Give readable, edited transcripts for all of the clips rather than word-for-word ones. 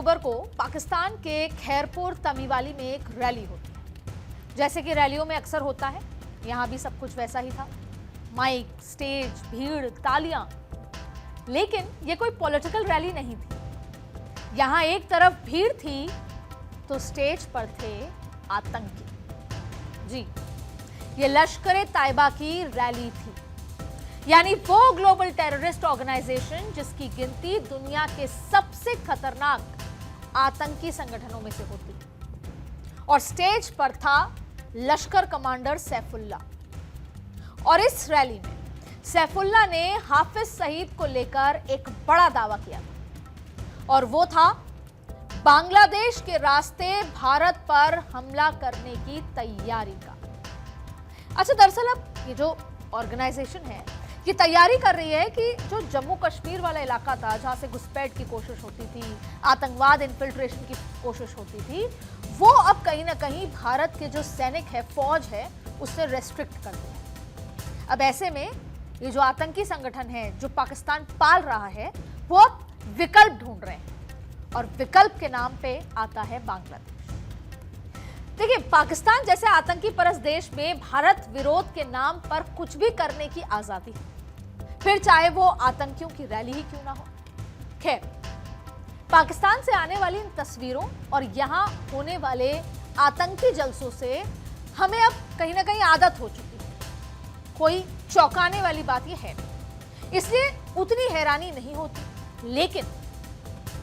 अक्टूबर को पाकिस्तान के खैरपुर तमीवाली में एक रैली होती है। जैसे कि रैलियों में अक्सर होता है, यहां भी सब कुछ वैसा ही था। माइक, स्टेज, भीड़, तालियां। लेकिन यह कोई पॉलिटिकल रैली नहीं थी। यहां एक तरफ भीड़ थी तो स्टेज पर थे आतंकी। जी, ये लश्कर-ए-तैयबा की रैली थी, यानी वो ग्लोबल टेररिस्ट ऑर्गेनाइजेशन जिसकी गिनती दुनिया के सबसे खतरनाक आतंकी संगठनों में से होती है। और स्टेज पर था लश्कर कमांडर सैफुल्ला। और इस रैली में सैफुल्ला ने हाफिज सईद को लेकर एक बड़ा दावा किया था, और वो था बांग्लादेश के रास्ते भारत पर हमला करने की तैयारी का। अच्छा, दरअसल अब ये जो ऑर्गेनाइजेशन है ये तैयारी कर रही है कि जो जम्मू कश्मीर वाला इलाका था, जहां से घुसपैठ की कोशिश होती थी, आतंकवाद इन्फिल्ट्रेशन की कोशिश होती थी, वो अब कहीं ना कहीं भारत के जो सैनिक है, फौज है, उससे रेस्ट्रिक्ट कर दिया। अब ऐसे में ये जो आतंकी संगठन है जो पाकिस्तान पाल रहा है, वो अब विकल्प ढूंढ रहे हैं, और विकल्प के नाम पे आता है बांग्लादेश। देखिए, पाकिस्तान जैसे आतंकी परस्त देश में भारत विरोध के नाम पर कुछ भी करने की आजादी है, फिर चाहे वो आतंकियों की रैली ही क्यों ना हो। खैर, पाकिस्तान से आने वाली इन तस्वीरों और यहां होने वाले आतंकी जलसों से हमें अब कहीं ना कहीं आदत हो चुकी है। कोई चौंकाने वाली बात यह है, इसलिए उतनी हैरानी नहीं होती। लेकिन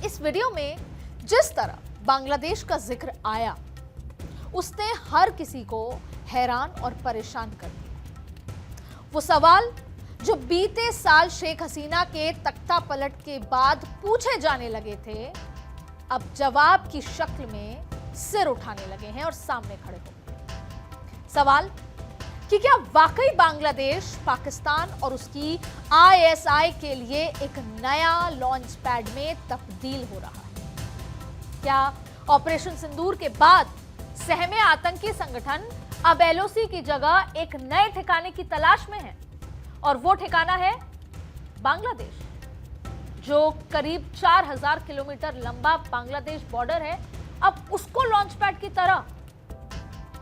इस वीडियो में जिस तरह बांग्लादेश का जिक्र आया, उसने हर किसी को हैरान और परेशान कर दिया। वो सवाल जो बीते साल शेख हसीना के तख्ता पलट के बाद पूछे जाने लगे थे, अब जवाब की शक्ल में सिर उठाने लगे हैं और सामने खड़े हो गए। सवाल कि क्या वाकई बांग्लादेश पाकिस्तान और उसकी आईएसआई के लिए एक नया लॉन्च पैड में तब्दील हो रहा है? क्या ऑपरेशन सिंदूर के बाद सहमे आतंकी संगठन अब एलओसी की जगह एक नए ठिकाने की तलाश में है, और वो ठिकाना है बांग्लादेश, जो करीब 4000 किलोमीटर लंबा बांग्लादेश बॉर्डर है। अब उसको लॉन्च पैड की तरह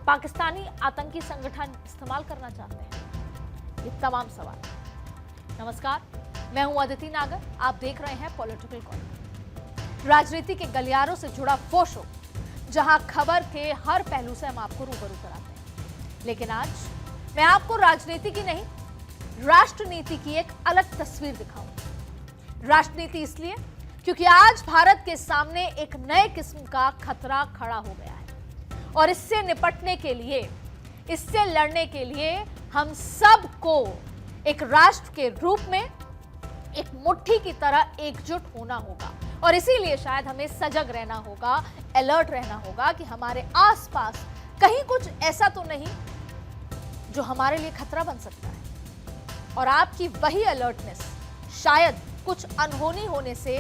पाकिस्तानी आतंकी संगठन इस्तेमाल करना चाहते हैं? ये तमाम सवाल। नमस्कार, मैं हूं अदिति नागर, आप देख रहे हैं पॉलिटिकल कॉर्नर, राजनीति के गलियारों से जुड़ा वो शो जहां खबर के हर पहलू से हम आपको रूबरू कराते हैं। लेकिन आज मैं आपको राजनीति की नहीं, राष्ट्रनीति की एक अलग तस्वीर दिखाऊंगी। राष्ट्रनीति इसलिए क्योंकि आज भारत के सामने एक नए किस्म का खतरा खड़ा हो गया है, और इससे निपटने के लिए, इससे लड़ने के लिए हम सबको एक राष्ट्र के रूप में एक मुट्ठी की तरह एकजुट होना होगा। और इसीलिए शायद हमें सजग रहना होगा, अलर्ट रहना होगा कि हमारे आसपास कहीं कुछ ऐसा तो नहीं जो हमारे लिए खतरा बन सकता है। और आपकी वही अलर्टनेस शायद कुछ अनहोनी होने से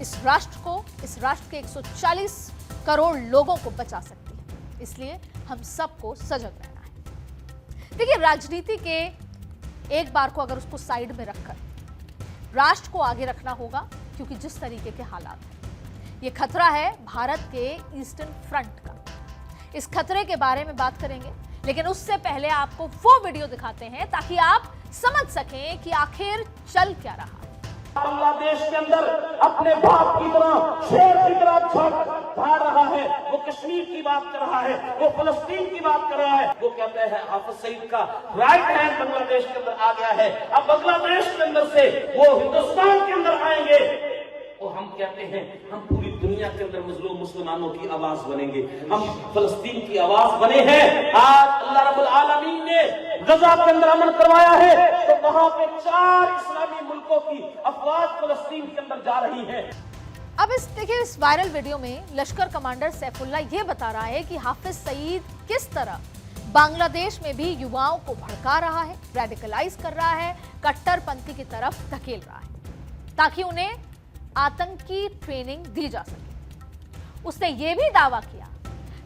इस राष्ट्र को, इस राष्ट्र के 140 करोड़ लोगों को बचा सकती है। इसलिए हम सबको सजग रहना है। देखिए, राजनीति के एक बार को अगर उसको साइड में रखकर राष्ट्र को आगे रखना होगा, क्योंकि जिस तरीके के हालात हैं, ये खतरा है भारत के ईस्टर्न फ्रंट का। इस खतरे के बारे में बात करेंगे, लेकिन उससे पहले आपको वो वीडियो दिखाते हैं ताकि आप समझ सकें कि आखिर चल क्या रहा है। बांग्लादेश के अंदर अपने बाप की तरह, शेर की तरह भाड़ रहा है। वो कश्मीर की बात कर रहा है, वो फलस्तीन की बात कर रहा है। वो कहते हैं हाफिज सईद का राइट हैंड बांग्लादेश के अंदर आ गया है। अब बांग्लादेश के अंदर से वो हिंदुस्तान के अंदर आएंगे। और हम कहते हैं हम पूरी दुनिया के अंदर मजलूम मुसलमानों की आवाज बनेंगे, हम फलस्तीन की आवाज बने हैं। आज अल्लाह रब्बुल आलमीन ने गजा के अंदर अमन करवाया है, तो वहां पे 4 इस्लामी मुल्कों की अफवाज फलस्तीन के अंदर जा रही है। अब देखिए, इस वायरल वीडियो में लश्कर कमांडर सैफुल्ला ये बता रहा है कि हाफिज सईद किस तरह बांग्लादेश में भी युवाओं को भड़का रहा है, रेडिकलाइज कर रहा है, कट्टरपंथी की तरफ धकेल रहा है, ताकि उन्हें आतंकी ट्रेनिंग दी जा सके। उसने ये भी दावा किया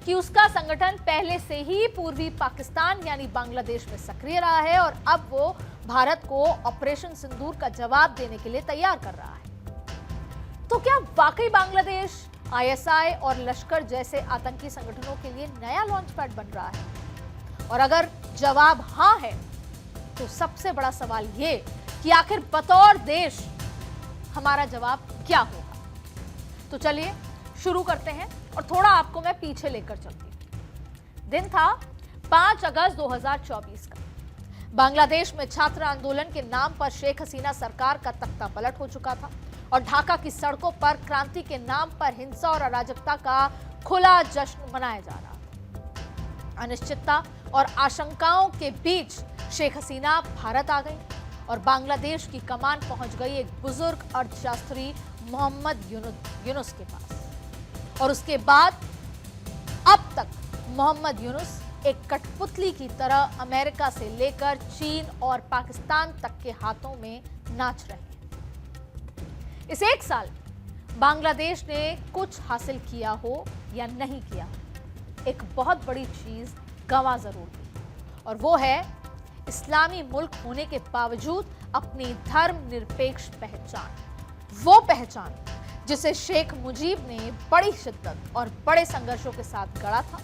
कि उसका संगठन पहले से ही पूर्वी पाकिस्तान यानी बांग्लादेश में सक्रिय रहा है, और अब वो भारत को ऑपरेशन सिंदूर का जवाब देने के लिए तैयार कर रहा है। तो क्या वाकई बांग्लादेश आईएसआई और लश्कर जैसे आतंकी संगठनों के लिए नया लॉन्च पैड बन रहा है? और अगर जवाब हां है तो सबसे बड़ा सवाल यह कि आखिर बतौर देश हमारा जवाब क्या होगा। तो चलिए शुरू करते हैं और थोड़ा आपको मैं पीछे लेकर चलती हूं। दिन था 5 अगस्त 2024 का। बांग्लादेश में छात्र आंदोलन के नाम पर शेख हसीना सरकार का तख्ता पलट हो चुका था और ढाका की सड़कों पर क्रांति के नाम पर हिंसा और अराजकता का खुला जश्न मनाया जा रहा था। अनिश्चितता और आशंकाओं के बीच शेख हसीना भारत आ गई और बांग्लादेश की कमान पहुंच गई एक बुजुर्ग अर्थशास्त्री मोहम्मद यूनुस के पास। और उसके बाद अब तक मोहम्मद यूनुस एक कठपुतली की तरह अमेरिका से लेकर चीन और पाकिस्तान तक के हाथों में नाच रहे हैं। इस एक साल बांग्लादेश ने कुछ हासिल किया हो या नहीं किया, एक बहुत बड़ी चीज गंवा जरूर दी, और वो है इस्लामी मुल्क होने के बावजूद अपनी धर्मनिरपेक्ष पहचान। वो पहचान जिसे शेख मुजीब ने बड़ी शिद्दत और बड़े संघर्षों के साथ गढ़ा था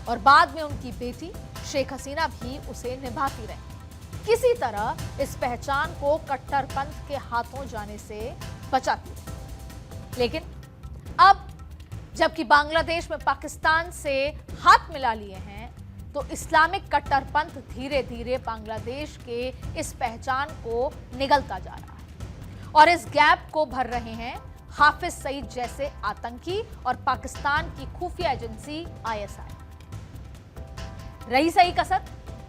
और बाद में उनकी बेटी शेख हसीना भी उसे निभाती रही। किसी तरह इस पहचान को कट्टरपंथ के हाथों जाने से बचाती रही। लेकिन अब जबकि बांग्लादेश में पाकिस्तान से हाथ मिला लिए हैं, तो इस्लामिक कट्टरपंथ धीरे धीरे बांग्लादेश के इस पहचान को निगलता जा रहा है और इस गैप को भर रहे हैं हाफिज सईद जैसे आतंकी और पाकिस्तान की खुफिया एजेंसी आईएसआई। रही सही कसर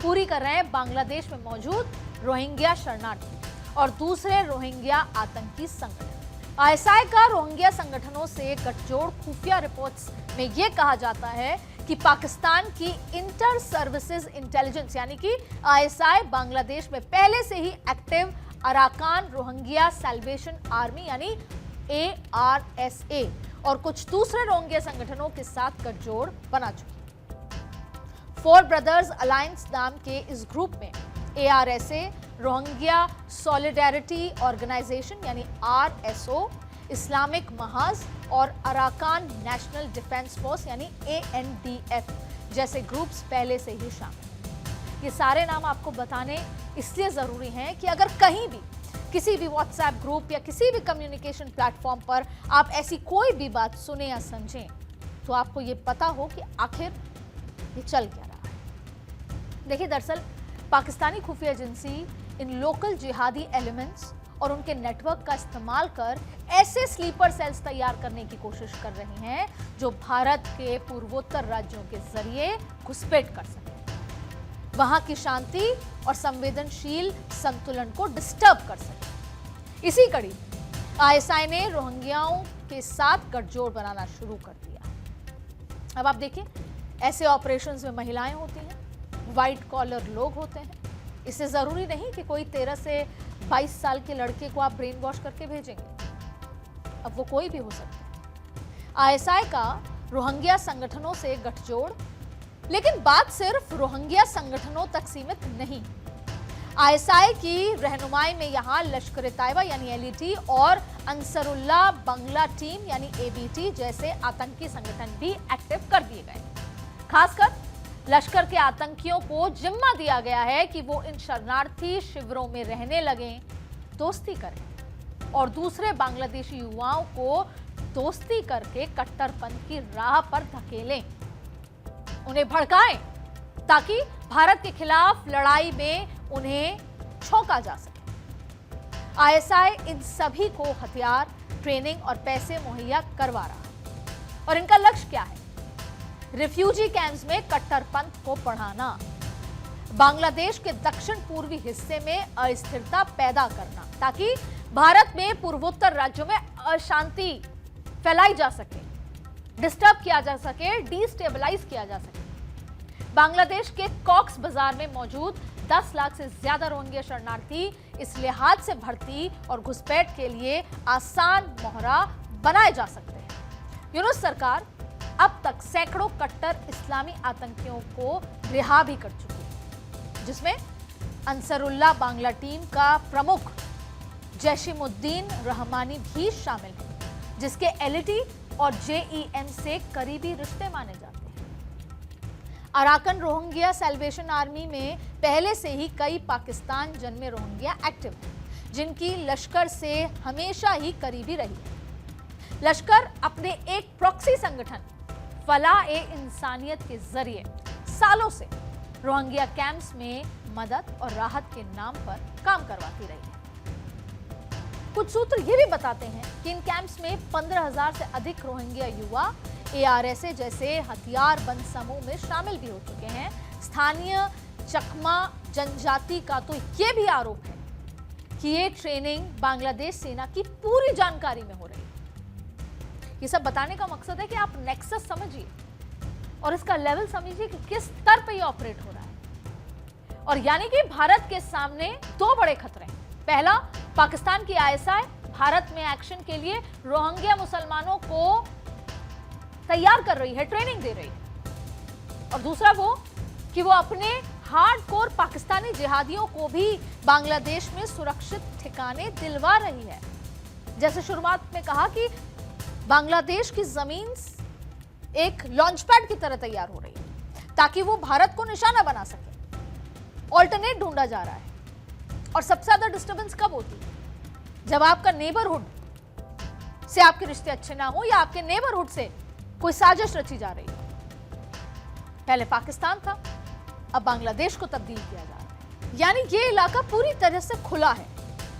पूरी कर रहे हैं बांग्लादेश में मौजूद रोहिंग्या शरणार्थी और दूसरे रोहिंग्या आतंकी संगठन। आईएसआई का रोहिंग्या संगठनों से गठजोड़ खुफिया रिपोर्ट्स में यह कहा जाता है कि पाकिस्तान की इंटर सर्विसेज इंटेलिजेंस यानी कि आईएसआई बांग्लादेश में पहले से ही active Arakan Rohingya salvation army यानी ARSA और कुछ दूसरे रोहिंग्या संगठनों के साथ गठजोड़ बना चुकी। फोर ब्रदर्स अलायंस नाम के इस ग्रुप में ARSA, रोहिंग्या सॉलिडेरिटी ऑर्गेनाइजेशन यानी RSO, इस्लामिक महाज और अराकान नेशनल डिफेंस फोर्स यानी ANDF जैसे ग्रुप्स पहले से ही शामिल। ये सारे नाम आपको बताने इसलिए जरूरी हैं कि अगर कहीं भी किसी भी व्हाट्सएप ग्रुप या किसी भी कम्युनिकेशन प्लेटफॉर्म पर आप ऐसी कोई भी बात सुने या समझें तो आपको ये पता हो कि आखिर ये चल क्या रहा है। देखिए, दरअसल पाकिस्तानी खुफिया एजेंसी इन लोकल जिहादी एलिमेंट्स और उनके नेटवर्क का इस्तेमाल कर ऐसे स्लीपर सेल्स तैयार करने की कोशिश कर रही हैं जो भारत के पूर्वोत्तर राज्यों के जरिए घुसपैठ कर सके, वहां की शांति और संवेदनशील संतुलन को डिस्टर्ब कर सके। इसी कड़ी आईएसआई ने रोहिंग्याओं के साथ गठजोड़ बनाना शुरू कर दिया। अब आप देखिए, ऐसे ऑपरेशंस में महिलाएं होती हैं, व्हाइट कॉलर लोग होते हैं। इससे जरूरी नहीं कि कोई 13 से 22 साल के लड़के को आप ब्रेन वॉश करके भेजेंगे, अब वो कोई भी हो सकता है। आईएसआई का रोहिंग्या संगठनों से गठजोड़, लेकिन बात सिर्फ रोहिंग्या संगठनों तक सीमित नहीं। आईएसआई की रहनुमाई में यहां लश्कर तैयबा यानी LET और अंसरुल्लाह बांग्ला टीम यानी ABT जैसे आतंकी संगठन भी एक्टिव कर दिए गए। खासकर लश्कर के आतंकियों को जिम्मा दिया गया है कि वो इन शरणार्थी शिविरों में रहने लगें, दोस्ती करें और दूसरे बांग्लादेशी युवाओं को दोस्ती करके कट्टरपंथ की राह पर धकेलें, उन्हें भड़काएं ताकि भारत के खिलाफ लड़ाई में उन्हें झोंका जा सके। आईएसआई इन सभी को हथियार, ट्रेनिंग और पैसे मुहैया करवा रहा है और इनका लक्ष्य क्या है? रिफ्यूजी कैंप्स में कट्टरपंथ को बढ़ाना, बांग्लादेश के दक्षिण पूर्वी हिस्से में अस्थिरता पैदा करना ताकि भारत में पूर्वोत्तर राज्यों में अशांति फैलाई जा सके, डिस्टर्ब किया जा सके, डिस्टेबलाइज किया जा सके। बांग्लादेश के कॉक्स बाजार में मौजूद 10 लाख से ज्यादा रोहिंग्या शरणार्थी इस लिहाज से भर्ती और घुसपैठ के लिए आसान मोहरा बनाए जा सकते हैं। यूनुस सरकार अब तक सैकड़ों कट्टर इस्लामी आतंकियों को रिहा भी कर चुकी है, जिसमें अंसरुल्लाह बांग्ला टीम का प्रमुख जैशिमुद्दीन रहमानी भी शामिल है, जिसके LET और JEM से करीबी रिश्ते माने जाते हैं। अराकन रोहिंग्या सैल्वेशन आर्मी में पहले से ही कई पाकिस्तान जन्मे रोहिंग्या एक्टिव हैं, जिनकी लश्कर से हमेशा ही करीबी रही है। लश्कर अपने एक प्रॉक्सी संगठन फलाह-ए-इंसानियत के जरिए सालों से रोहिंग्या कैंप्स में मदद और राहत के नाम पर काम करवाती रही है। कुछ सूत्र ये भी बताते हैं कि इन कैंप्स में 15,000 से अधिक रोहिंग्या युवा ARSA जैसे हथियारबंद समूह में शामिल भी हो चुके हैं। स्थानीय चकमा जनजाति का तो ये भी आरोप है कि ये ट्रेनिंग बांग्लादेश सेना की पूरी जानकारी में हो रही है। ये सब बताने का मकसद है कि आप नेक्सस समझिए और इसका लेवल समझिए कि किस स्तर पे ये ऑपरेट हो रहा है। और यानी कि भारत के सामने दो बड़े खतरे हैं। पहला, पाकिस्तान की ISI भारत में एक्शन के लिए रोहिंग्या मुसलमानों को तैयार कर रही है, ट्रेनिंग दे रही है। और दूसरा वो कि वो अपने हार्डकोर पाकिस्तानी जिहादियों को भी बांग्लादेश में सुरक्षित ठिकाने दिलवा रही है। जैसे शुरुआत में कहा कि बांग्लादेश की जमीन एक लॉन्चपैड की तरह तैयार हो रही है ताकि वो भारत को निशाना बना सके। ऑल्टरनेट ढूंढा जा रहा है। और सबसे ज्यादा डिस्टर्बेंस कब होती है? जब आपका नेबरहुड से आपके रिश्ते अच्छे ना हो या आपके नेबरहुड से कोई साजिश रची जा रही है। पहले पाकिस्तान था, अब बांग्लादेश को तब्दील किया जा रहा है। यानी ये इलाका पूरी तरह से खुला है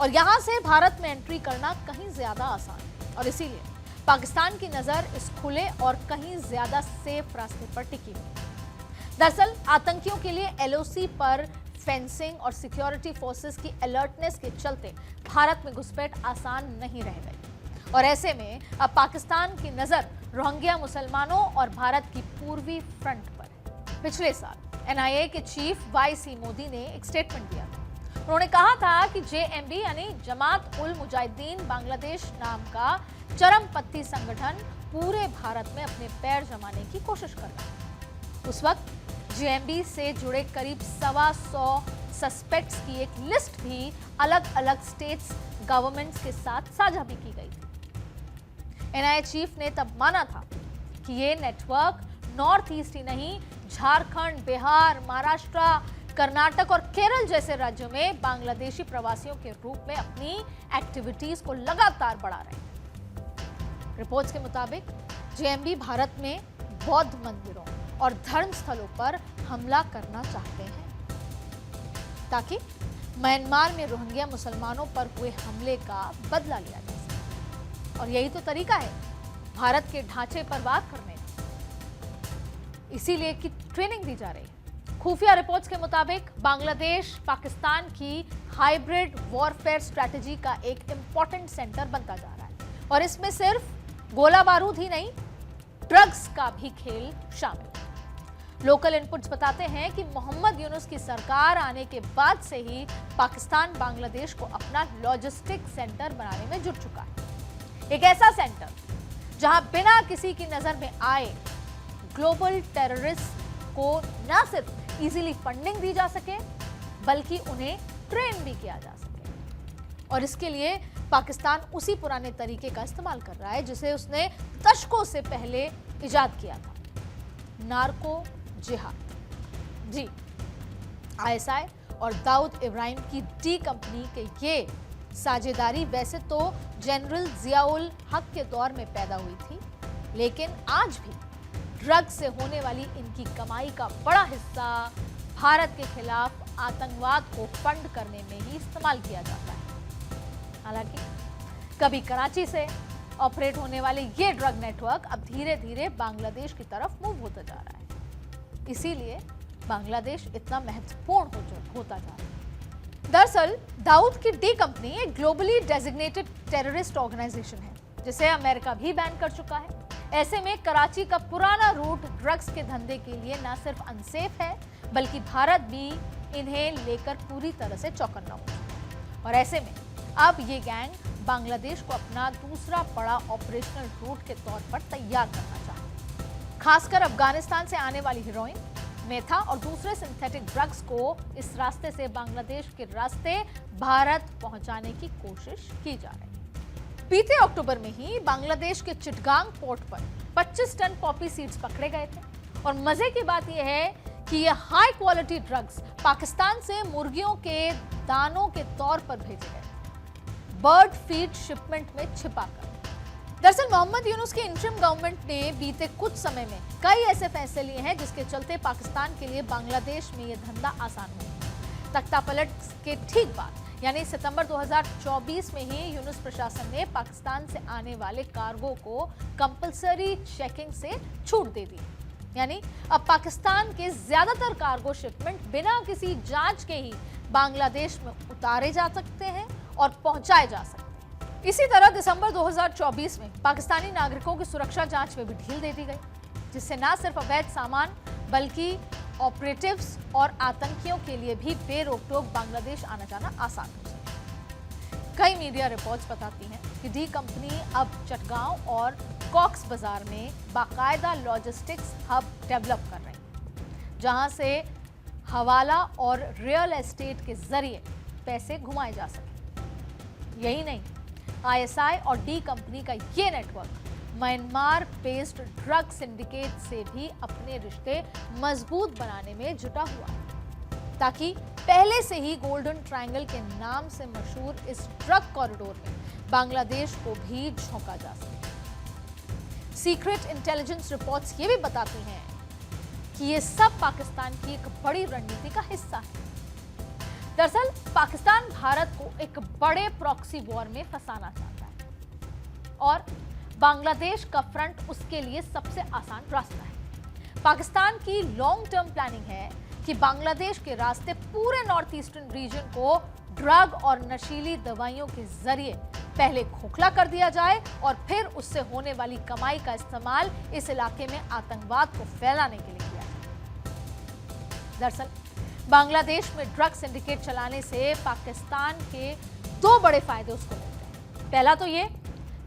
और यहां से भारत में एंट्री करना कहीं ज्यादा आसान है। और इसीलिए पाकिस्तान की नजर इस खुले और कहीं ज्यादा सेफ रास्ते पर टिकी हुई है। दरअसल आतंकियों के लिए LOC पर फेंसिंग और सिक्योरिटी फोर्सेस की अलर्टनेस के चलते भारत में घुसपैठ आसान नहीं रह गई। और ऐसे में अब पाकिस्तान की नजर रोहिंग्या मुसलमानों और भारत की पूर्वी फ्रंट पर है। पिछले साल NIA के चीफ YC मोदी ने एक स्टेटमेंट दिया था। उन्होंने कहा था कि JMB यानी जमात उल मुजाहिदीन बांग्लादेश नाम का चरमपंथी संगठन पूरे भारत में अपने पैर जमाने की कोशिश कर रहा है। उस वक्त JMB से जुड़े करीब 125 सस्पेक्ट्स की एक लिस्ट भी अलग अलग स्टेट्स गवर्नमेंट्स के साथ साझा भी की गई थी। NIA चीफ ने तब माना था कि ये नेटवर्क नॉर्थ ईस्ट ही नहीं, झारखंड, बिहार, महाराष्ट्र, कर्नाटक और केरल जैसे राज्यों में बांग्लादेशी प्रवासियों के रूप में अपनी एक्टिविटीज को लगातार बढ़ा रहे हैं। रिपोर्ट्स के मुताबिक JMB भारत में बौद्ध मंदिरों और धर्म स्थलों पर हमला करना चाहते हैं ताकि म्यांमार में रोहिंग्या मुसलमानों पर हुए हमले का बदला लिया जा सके। और यही तो तरीका है भारत के ढांचे पर वार करने का। इसीलिए कि ट्रेनिंग दी जा रही है। खुफिया रिपोर्ट्स के मुताबिक बांग्लादेश पाकिस्तान की हाइब्रिड वॉरफेयर स्ट्रैटेजी का एक इंपॉर्टेंट सेंटर बनता जा रहा है। और इसमें सिर्फ गोला बारूद ही नहीं, ड्रग्स का भी खेल शामिल। लोकल इनपुट्स बताते हैं कि मोहम्मद यूनुस की सरकार आने के बाद से ही पाकिस्तान बांग्लादेश को अपना लॉजिस्टिक सेंटर बनाने में जुट चुका है। एक ऐसा सेंटर जहां बिना किसी की नजर में आए ग्लोबल टेररिस्ट को न सिर्फ इजीली फंडिंग दी जा सके बल्कि उन्हें ट्रेन भी किया जा सके। और इसके लिए पाकिस्तान उसी पुराने तरीके का इस्तेमाल कर रहा है जिसे उसने दशकों से पहले इजाद किया था, नार्को जिहाद। जी, ISI और दाऊद इब्राहिम की D कंपनी के ये साझेदारी वैसे तो जनरल जियाउल हक के दौर में पैदा हुई थी, लेकिन आज भी ड्रग्स से होने वाली इनकी कमाई का बड़ा हिस्सा भारत के खिलाफ आतंकवाद को फंड करने में ही इस्तेमाल किया जाता है। हालांकि कभी कराची से ऑपरेट होने वाले ये ड्रग नेटवर्क अब धीरे धीरे बांग्लादेश की तरफ मूव होता जा रहा है। इसीलिए बांग्लादेश इतना महत्वपूर्ण होता जा रहा है। दरअसल दाऊद की D कंपनी एक ग्लोबली डेजिग्नेटेड टेररिस्ट ऑर्गेनाइजेशन है जिसे अमेरिका भी बैन कर चुका है। ऐसे में कराची का पुराना रूट ड्रग्स के धंधे के लिए न सिर्फ अनसेफ है बल्कि भारत भी इन्हें लेकर पूरी तरह से चौकन्ना हो। और ऐसे में अब ये गैंग बांग्लादेश को अपना दूसरा बड़ा ऑपरेशनल रूट के तौर पर तैयार करना चाहता है। खासकर अफगानिस्तान से आने वाली हीरोइन, मेथा और दूसरे सिंथेटिक ड्रग्स को इस रास्ते से बांग्लादेश के रास्ते भारत पहुंचाने की कोशिश की जा रही है। बीते अक्टूबर में ही बांग्लादेश के चिटगांग पोर्ट पर 25 टन पॉपी सीड्स पकड़े गए थे। और मजे की बात यह है कि ये हाई क्वालिटी ड्रग्स पाकिस्तान से मुर्गियों के दानों के तौर पर भेजे गए, बर्ड फीड शिपमेंट में छिपाकर। दरअसल मोहम्मद यूनुस की इंटरिम गवर्नमेंट ने बीते कुछ समय में कई ऐसे फैसले लिए हैं जिसके चलते पाकिस्तान के लिए बांग्लादेश में यह धंधा आसान हो। तख्तापलट के ठीक बाद यानी सितंबर 2024 में ही यूनुस प्रशासन ने पाकिस्तान से आने वाले कार्गो को कंपलसरी चेकिंग से छूट दे दी। यानी अब पाकिस्तान के ज्यादातर कार्गो शिपमेंट बिना किसी जांच के ही बांग्लादेश में उतारे जा सकते हैं और पहुंचाए जा सकते हैं। इसी तरह दिसंबर 2024 में पाकिस्तानी नागरिकों की सुरक्षा जांच में भी ढील दे दी गई, जिससे न सिर्फ अवैध सामान बल्कि ऑपरेटिव्स और आतंकियों के लिए भी बेरोक-टोक बांग्लादेश आना जाना आसान हो सके। कई मीडिया रिपोर्ट्स बताती हैं कि डी कंपनी अब चटगांव और कॉक्स बाजार में बाकायदा लॉजिस्टिक्स हब डेवलप कर रही है, जहां से हवाला और रियल एस्टेट के जरिए पैसे घुमाए जा सके। यही नहीं, आईएसआई और डी कंपनी का ये network Myanmar based drug syndicate से भी अपने रिश्ते मजबूत बनाने में जुटा हुआ है, ताकि पहले से ही गोल्डन ट्रायंगल के नाम से मशहूर इस ड्रग कॉरिडोर में बांग्लादेश को भी झोंका जा सके। सीक्रेट इंटेलिजेंस रिपोर्ट्स ये भी बताती हैं कि ये सब पाकिस्तान की एक बड़ी रणनीति का हिस्सा है। दरअसल पाकिस्तान भारत को एक बड़े प्रॉक्सी वॉर में फंसाना चाहता है और बांग्लादेश का फ्रंट उसके लिए सबसे आसान रास्ता है। पाकिस्तान की लॉन्ग टर्म प्लानिंग है कि बांग्लादेश के रास्ते पूरे नॉर्थ ईस्टर्न रीजन को ड्रग और नशीली दवाइयों के जरिए पहले खोखला कर दिया जाए और फिर उससे होने वाली कमाई का इस्तेमाल इस इलाके में आतंकवाद को फैलाने के लिए किया जाए। दरअसल बांग्लादेश में ड्रग सिंडिकेट चलाने से पाकिस्तान के दो बड़े फायदे उसको मिलते हैं। पहला तो ये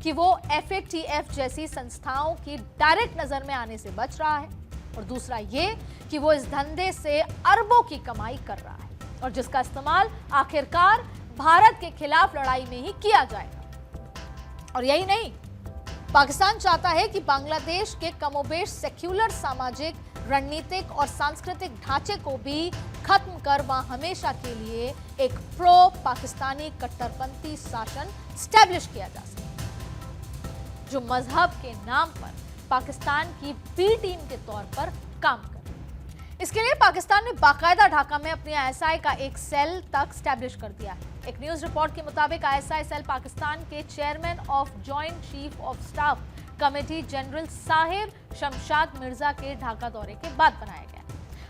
कि वो FATF जैसी संस्थाओं की डायरेक्ट नजर में आने से बच रहा है, और दूसरा ये कि वो इस धंधे से अरबों की कमाई कर रहा है और जिसका इस्तेमाल आखिरकार भारत के खिलाफ लड़ाई में ही किया जाएगा। और यही नहीं, पाकिस्तान चाहता है कि बांग्लादेश के कमोबेश सेक्युलर सामाजिक, रणनीतिक और सांस्कृतिक ढांचे को भी खत्म कर वहां हमेशा के लिए एक प्रो पाकिस्तानी कट्टरपंथी शासन स्टैब्लिश किया जा सके, जो मजहब के नाम पर पाकिस्तान की बी टीम के तौर पर काम करे। इसके लिए पाकिस्तान ने बाकायदा ढाका में अपनी आईएसआई का एक सेल तक स्टैब्लिश कर दिया है। एक न्यूज रिपोर्ट के मुताबिक आईएसआई सेल पाकिस्तान के chairman of joint chief of staff committee general Sahir Shamshad Mirza के ढाका दौरे के बाद बनाया गया।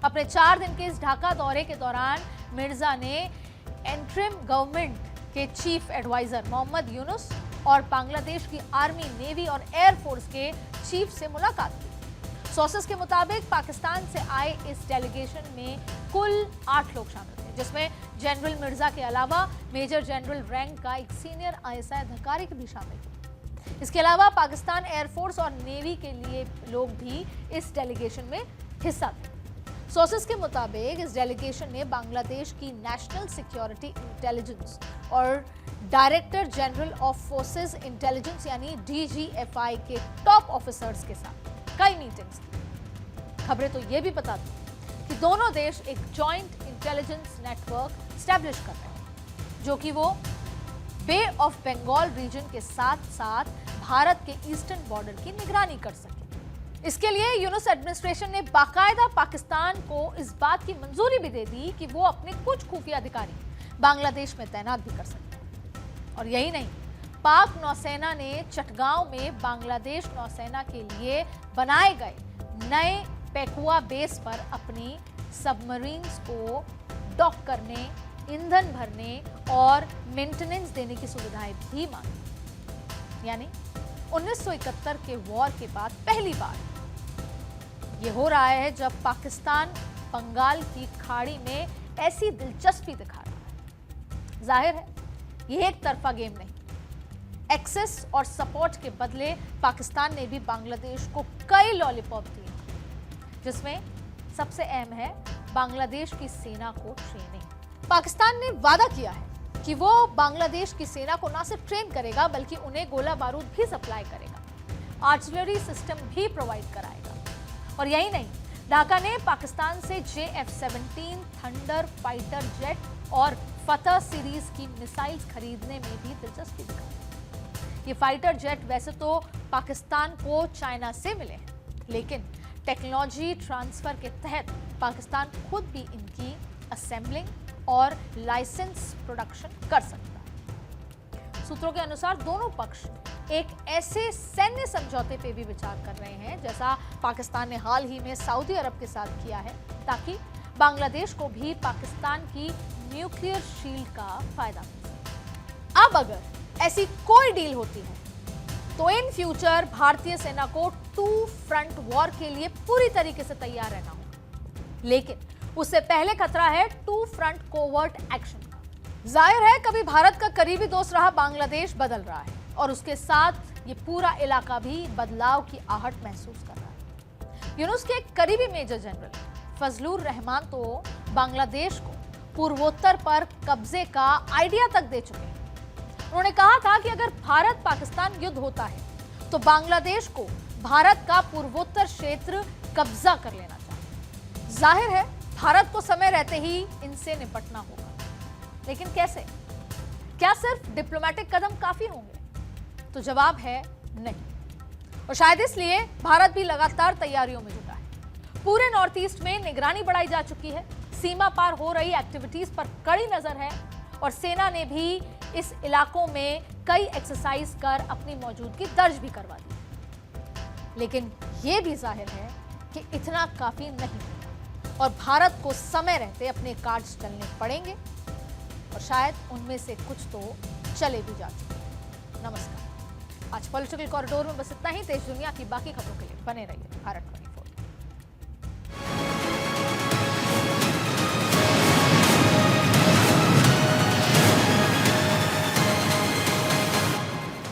अपने 4 दिन के इस ढाका दौरे के दौरान मिर्जा ने इंटरिम गवर्नमेंट के चीफ एडवाइजर मोहम्मद यूनुस और बांग्लादेश की आर्मी, नेवी और एयरफोर्स के चीफ से मुलाकात की। सोर्सेस के मुताबिक पाकिस्तान से आए इस डेलीगेशन में कुल 8 लोग शामिल थे, जिसमें जनरल मिर्जा के अलावा मेजर जनरल रैंक का एक सीनियर आईएसआई अधिकारी भी शामिल थे। इसके अलावा पाकिस्तान एयरफोर्स और नेवी के लिए लोग भी इस डेलीगेशन में हिस्सा थे। सोर्सेस के मुताबिक इस डेलीगेशन ने बांग्लादेश की नेशनल सिक्योरिटी इंटेलिजेंस और director general of forces intelligence यानी DGFI के टॉप ऑफिसर्स के साथ कई मीटिंग्स की। खबरें तो ये भी बताती हैं कि दोनों देश एक जॉइंट इंटेलिजेंस नेटवर्क स्टैब्लिश कर रहे हैं, जो कि वो बे ऑफ बंगाल रीजन के साथ साथ भारत के ईस्टर्न बॉर्डर की निगरानी कर सके। इसके लिए यूनुस एडमिनिस्ट्रेशन ने बाकायदा पाकिस्तान को इस बात की मंजूरी भी दे दी कि वो अपने कुछ खुफिया अधिकारी बांग्लादेश में तैनात भी कर सकते हैं। और यही नहीं, पाक नौसेना ने चटगांव में बांग्लादेश नौसेना के लिए बनाए गए नए पेकुआ बेस पर अपनी सबमरीन्स को डॉक करने, ईंधन भरने और मेंटेनेंस देने की सुविधाएं भी मांगी। यानी 1971 के वॉर के बाद पहली बार ये हो रहा है जब पाकिस्तान बंगाल की खाड़ी में ऐसी दिलचस्पी दिखा रहा है। जाहिर है ये एक तरफा गेम नहीं। एक्सेस और सपोर्ट के बदले पाकिस्तान ने भी बांग्लादेश को कई लॉलीपॉप दिए, जिसमें सबसे अहम है बांग्लादेश की सेना को ट्रेनिंग। पाकिस्तान ने वादा किया है कि वो बांग्लादेश की सेना को ना सिर्फ ट्रेन करेगा बल्कि उन्हें गोला बारूद भी सप्लाई करेगा, आर्टिलरी सिस्टम भी प्रोवाइड कराएगा। और यही नहीं, ढाका ने पाकिस्तान से JF-17 थंडर फाइटर जेट और फतह सीरीज की मिसाइल्स खरीदने में भी दिलचस्पी दिखाई। ये फाइटर जेट वैसे तो पाकिस्तान को चाइना से मिले हैं, लेकिन टेक्नोलॉजी ट्रांसफर के तहत पाकिस्तान खुद भी इनकी असेंबलिंग और लाइसेंस प्रोडक्शन कर सकता है। सूत्रों के अनुसार दोनों पक्ष एक ऐसे सैन्य समझौते पे भी विचार कर रहे हैं जैसा पाकिस्तान ने हाल ही में सऊदी अरब के साथ किया है, ताकि बांग्लादेश को भी पाकिस्तान की न्यूक्लियर शील्ड का फायदा मिल सके। अब अगर ऐसी कोई डील होती है तो इन फ्यूचर भारतीय सेना को 2 फ्रंट वॉर के लिए पूरी तरीके से तैयार रहना होगा, लेकिन उससे पहले खतरा है 2 फ्रंट कोवर्ट एक्शन का। जाहिर है कभी भारत का करीबी दोस्त रहा बांग्लादेश बदल रहा है और उसके साथ ये पूरा इलाका भी बदलाव की आहट महसूस कर रहा है। यूनुस के करीबी मेजर जनरल फजलुर रहमान तो बांग्लादेश को पूर्वोत्तर पर कब्जे का आइडिया तक दे चुके हैं। उन्होंने कहा था कि अगर भारत पाकिस्तान युद्ध होता है तो बांग्लादेश को भारत का पूर्वोत्तर क्षेत्र कब्जा कर लेना चाहिए। जाहिर है भारत को समय रहते ही इनसे निपटना होगा, लेकिन कैसे? क्या सिर्फ डिप्लोमेटिक कदम काफी होंगे? तो जवाब है नहीं। और शायद इसलिए भारत भी लगातार तैयारियों में जुटा है। पूरे नॉर्थ ईस्ट में निगरानी बढ़ाई जा चुकी है, सीमा पार हो रही एक्टिविटीज पर कड़ी नजर है और सेना ने भी इस इलाकों में कई एक्सरसाइज कर अपनी मौजूदगी दर्ज भी करवा दी। लेकिन यह भी जाहिर है कि इतना काफी नहीं होगा और भारत को समय रहते अपने कार्ड्स चलने पड़ेंगे और शायद उनमें से कुछ तो चले भी जा चुके। नमस्कार, आज पॉलिटिकल कॉरिडोर में बस इतना ही। देश दुनिया की बाकी खबरों के लिए बने रहिए भारत में।